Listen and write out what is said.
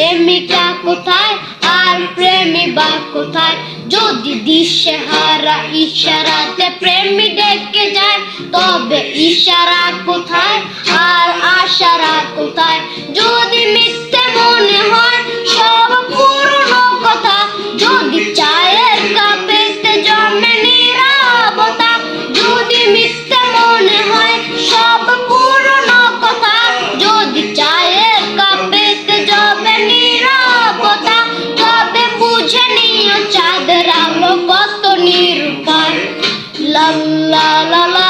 প্রেমিকা কোথায় আর প্রেমী বা কোথায়? যদি দিশেহারা ইশারাতে প্রেমী ডেকে যায়, তবে ইশারা কোথায় আর আশারা কোথায়? যদি মিথ্যে মনে হয় সব পুরনো কথা, যদি চায়ের কাপেতে জমে নীরবতা, যদি মিথ্যে মনে হয় সব পুরনো কথা, যদি চায়ের কাপেতে জমে নীরবতা, তবে বুঝে নিও চাঁদের আলো কত নিরূপার। লা লা লা লা।